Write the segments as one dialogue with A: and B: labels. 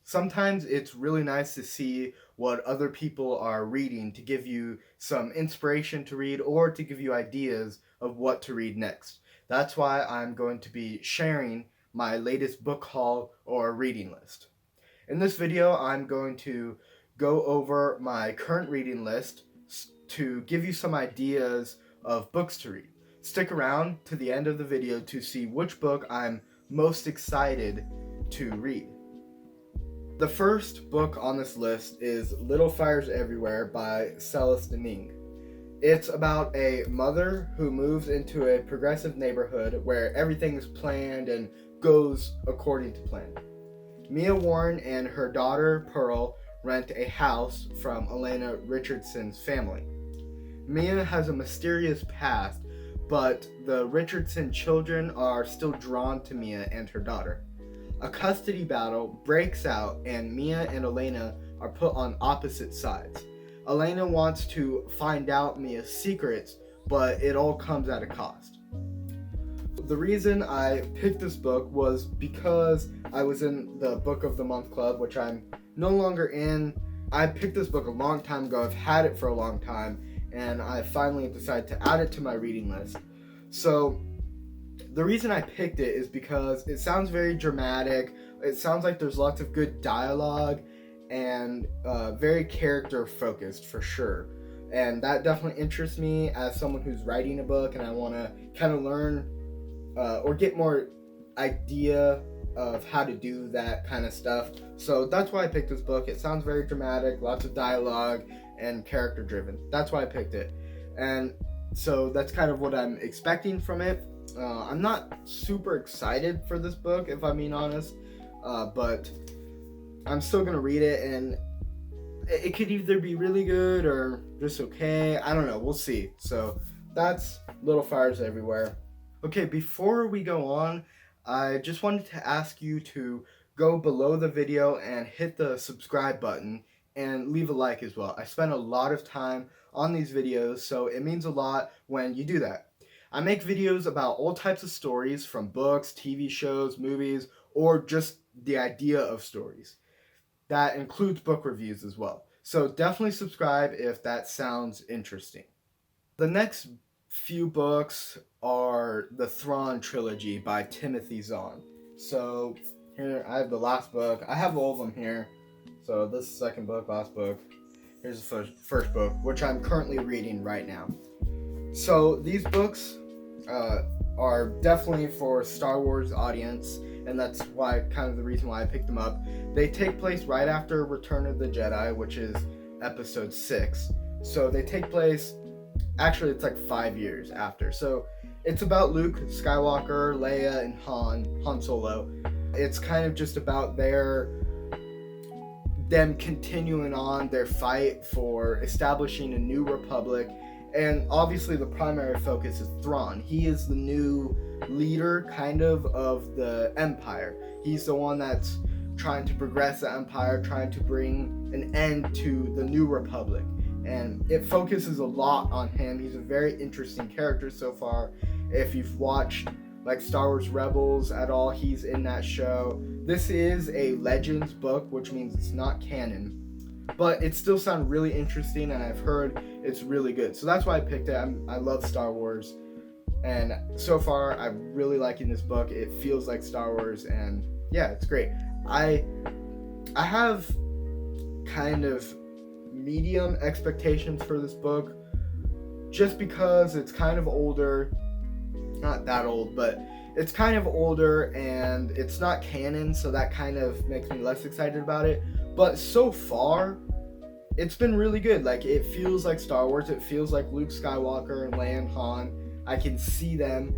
A: Sometimes it's really nice to see what other people are reading to give you some inspiration to read or to give you ideas of what to read next. That's why I'm going to be sharing my latest book haul or reading list. In this video, I'm going to go over my current reading list to give you some ideas of books to read. Stick around to the end of the video to see which book I'm most excited to read. The first book on this list is Little Fires Everywhere by Celeste. It's about a mother who moves into a progressive neighborhood where everything is planned and goes according to plan. Mia Warren and her daughter Pearl rent a house from Elena Richardson's family. Mia has a mysterious past, but the Richardson children are still drawn to Mia and her daughter. A custody battle breaks out and Mia and Elena are put on opposite sides. Elena wants to find out Mia's secrets, but it all comes at a cost. The reason I picked this book was because I was in the Book of the Month Club, which I'm no longer in. I picked this book a long time ago. I've had it for a long time, and I finally decided to add it to my reading list. So the reason I picked it is because it sounds very dramatic. It sounds like there's lots of good dialogue and very character focused for sure. And that definitely interests me as someone who's writing a book, and I want to kind of learn or get more idea of how to do that kind of stuff. So that's why I picked this book. It sounds very dramatic, lots of dialogue and character driven. That's why I picked it. And so that's kind of what I'm expecting from it. I'm not super excited for this book, if I'm being honest, but I'm still gonna read it, and it could either be really good or just okay. I don't know. We'll see. So that's Little Fires Everywhere. Okay, before we go on, I just wanted to ask you to go below the video and hit the subscribe button and leave a like as well. I spend a lot of time on these videos, so it means a lot when you do that. I make videos about all types of stories, from books, TV shows, movies, or just the idea of stories. That includes book reviews as well. So definitely subscribe if that sounds interesting. The next few books are the Thrawn trilogy by Timothy Zahn. So here I have the last book. I have all of them here. So this is the second book, last book. Here's the first book, which I'm currently reading right now. So these books are definitely for Star Wars audience, and that's why kind of the reason why I picked them up. They take place right after Return of the Jedi, which is episode 6. So they take place, actually it's like 5 years after. So it's about Luke Skywalker, Leia, and Han Solo. It's kind of just about them continuing on their fight for establishing a new republic. And obviously the primary focus is Thrawn. He is the new leader kind of the Empire. He's the one that's trying to progress the Empire, trying to bring an end to the new republic. And it focuses a lot on him. He's a very interesting character so far. If you've watched like Star Wars Rebels at all, he's in that show. This is a Legends book, which means it's not canon. But it still sounds really interesting, and I've heard it's really good. So that's why I picked it. I love Star Wars, and so far I'm really liking this book. It feels like Star Wars, and yeah, it's great. I have kind of medium expectations for this book, just because it's kind of older. Not that old, but it's kind of older, and it's not canon, so that kind of makes me less excited about it. But so far, it's been really good. Like, it feels like Star Wars. It feels like Luke Skywalker and Leia and Han. I can see them.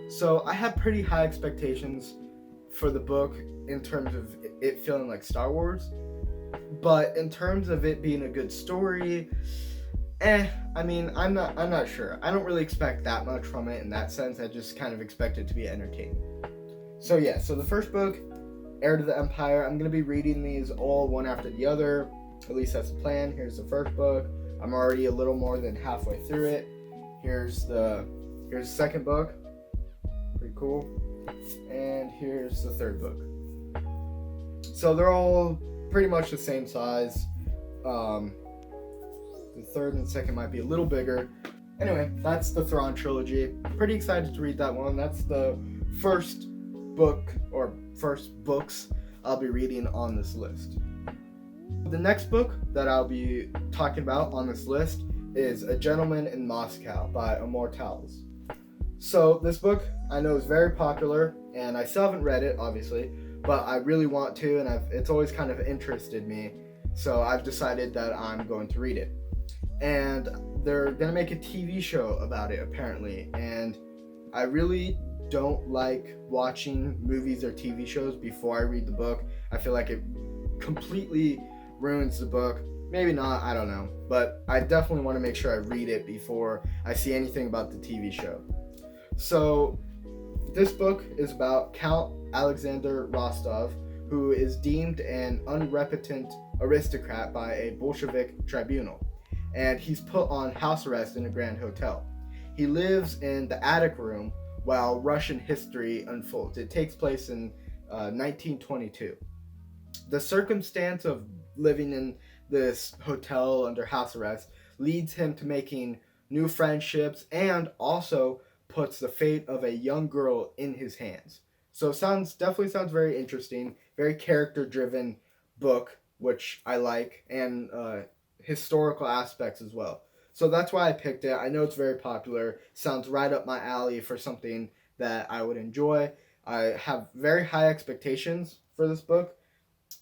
A: So I have pretty high expectations for the book in terms of it feeling like Star Wars. But in terms of it being a good story, I mean, I'm not sure. I don't really expect that much from it in that sense. I just kind of expect it to be entertaining. So yeah, so the first book, Heir to the Empire. I'm going to be reading these all one after the other. At least that's the plan. Here's the first book. I'm already a little more than halfway through it. Here's the second book. Pretty cool. And here's the third book. So they're all pretty much the same size. The third and second might be a little bigger. Anyway, that's the Thrawn trilogy. Pretty excited to read that one. That's the first book or first books I'll be reading on this list. The next book that I'll be talking about on this list is A Gentleman in Moscow by Amor. Towles. So this book I know is very popular, and I still haven't read it, obviously, but I really want to, and it's always kind of interested me, so I've decided that I'm going to read it. And they're going to make a TV show about it, apparently, and I really don't like watching movies or TV shows before I read the book. I feel like it completely ruins the book. Maybe not, I don't know, but I definitely want to make sure I read it before I see anything about the TV show. So this book is about Count Alexander Rostov, who is deemed an unrepentant aristocrat by a Bolshevik tribunal, and he's put on house arrest in a grand hotel. He lives in the attic room while Russian history unfolds. It takes place in 1922. The circumstance of living in this hotel under house arrest leads him to making new friendships and also puts the fate of a young girl in his hands. So definitely sounds very interesting, very character-driven book, which I like, and historical aspects as well. So that's why I picked it. I know it's very popular. Sounds right up my alley for something that I would enjoy. I have very high expectations for this book.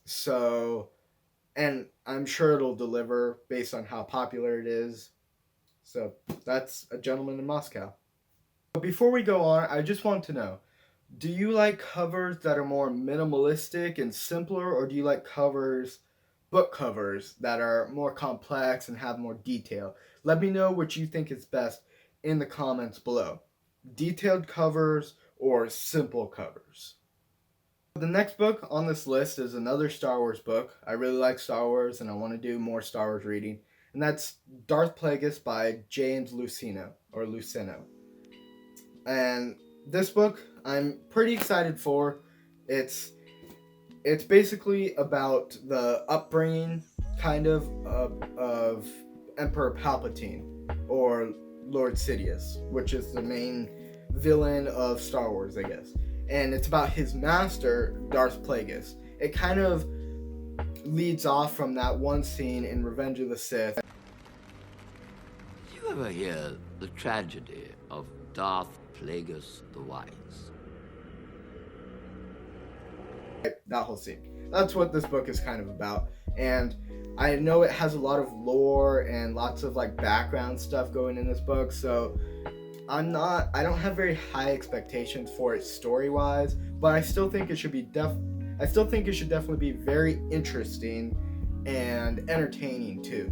A: So, and I'm sure it'll deliver based on how popular it is. So that's A Gentleman in Moscow. But before we go on, I just want to know, do you like covers that are more minimalistic and simpler, or do you like book covers that are more complex and have more detail? Let me know what you think is best in the comments below. Detailed covers or simple covers. The next book on this list is another Star Wars book. I really like Star Wars and I want to do more Star Wars reading. And that's Darth Plagueis by James Luceno. And this book I'm pretty excited for. It's basically about the upbringing kind of Emperor Palpatine, or Lord Sidious, which is the main villain of Star Wars, I guess. And it's about his master, Darth Plagueis. It kind of leads off from that one scene in Revenge of the Sith.
B: Did you ever hear the tragedy of Darth Plagueis the Wise?
A: That whole scene. That's what this book is kind of about. And I know it has a lot of lore and lots of like background stuff going in this book, so I don't have very high expectations for it story-wise, but I still think it should definitely be very interesting and entertaining too.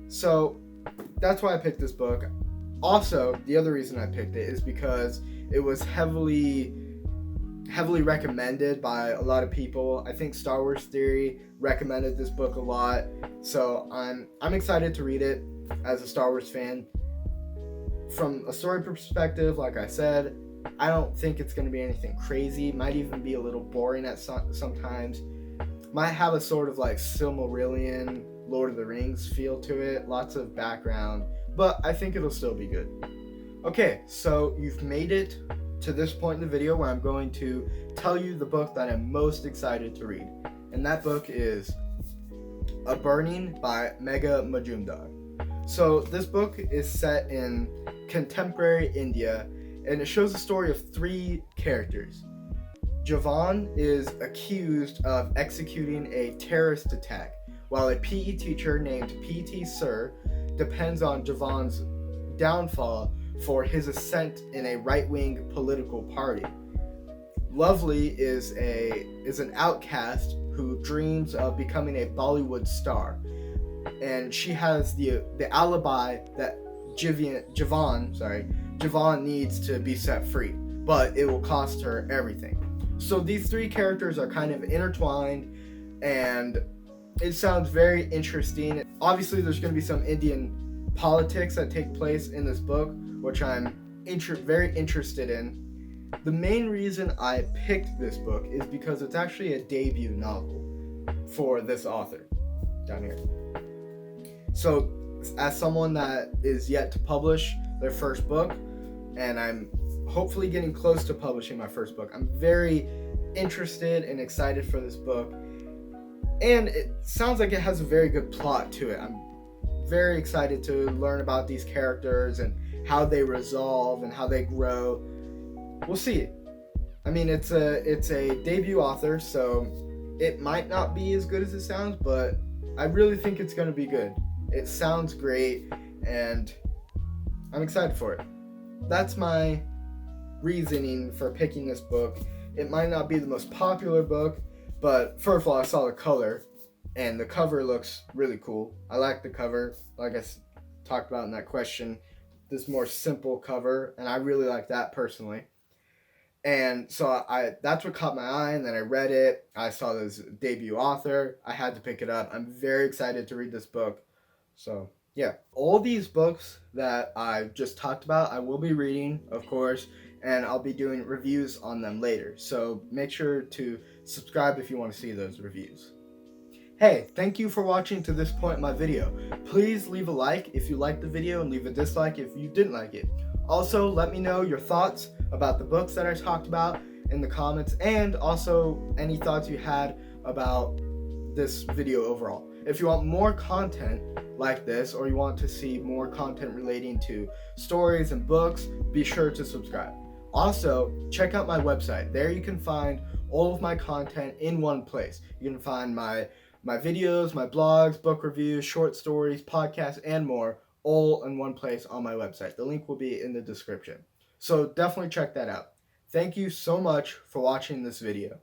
A: So that's why I picked this book. Also, the other reason I picked it is because it was heavily recommended by a lot of people. I think Star Wars Theory recommended this book a lot, so I'm excited to read it as a Star Wars fan. From a story perspective, like I said, I don't think it's going to be anything crazy. Might even be a little boring at sometimes. Might have a sort of like Silmarillion, Lord of the Rings feel to it. Lots of background, but I think it'll still be good. Okay, so you've made it to this point in the video where I'm going to tell you the book that I'm most excited to read. And that book is A Burning by Megha Majumdar. So this book is set in contemporary India, and it shows the story of three characters. Javan is accused of executing a terrorist attack, while a PE teacher named P.T. Sir depends on Javan's downfall for his ascent in a right-wing political party. Lovely is an outcast who dreams of becoming a Bollywood star, and she has the alibi that Javan needs to be set free, but it will cost her everything. So these three characters are kind of intertwined, and it sounds very interesting. Obviously, there's going to be some Indian politics that take place in this book, which I'm very interested in. The main reason I picked this book is because it's actually a debut novel for this author down here. So, as someone that is yet to publish their first book, and I'm hopefully getting close to publishing my first book, I'm very interested and excited for this book. And it sounds like it has a very good plot to it. I'm very excited to learn about these characters and how they resolve and how they grow. We'll see. I mean, it's a debut author, so it might not be as good as it sounds, but I really think it's going to be good. It sounds great, and I'm excited for it. That's my reasoning for picking this book. It might not be the most popular book, but first of all, I saw the color, and the cover looks really cool. I like the cover, like I talked about in that question. This more simple cover, and I really like that personally. And so that's what caught my eye, and then I read it. I saw this debut author. I had to pick it up. I'm very excited to read this book. So, yeah. All these books that I just talked about, I will be reading, of course, and I'll be doing reviews on them later. So make sure to subscribe if you want to see those reviews. Hey, thank you for watching to this point in my video. Please leave a like if you liked the video and leave a dislike if you didn't like it. Also, let me know your thoughts about the books that I talked about in the comments, and also any thoughts you had about this video overall. If you want more content like this, or you want to see more content relating to stories and books, be sure to subscribe. Also, check out my website. There you can find all of my content in one place. You can find my videos, my blogs, book reviews, short stories, podcasts, and more, all in one place on my website. The link will be in the description. So definitely check that out. Thank you so much for watching this video.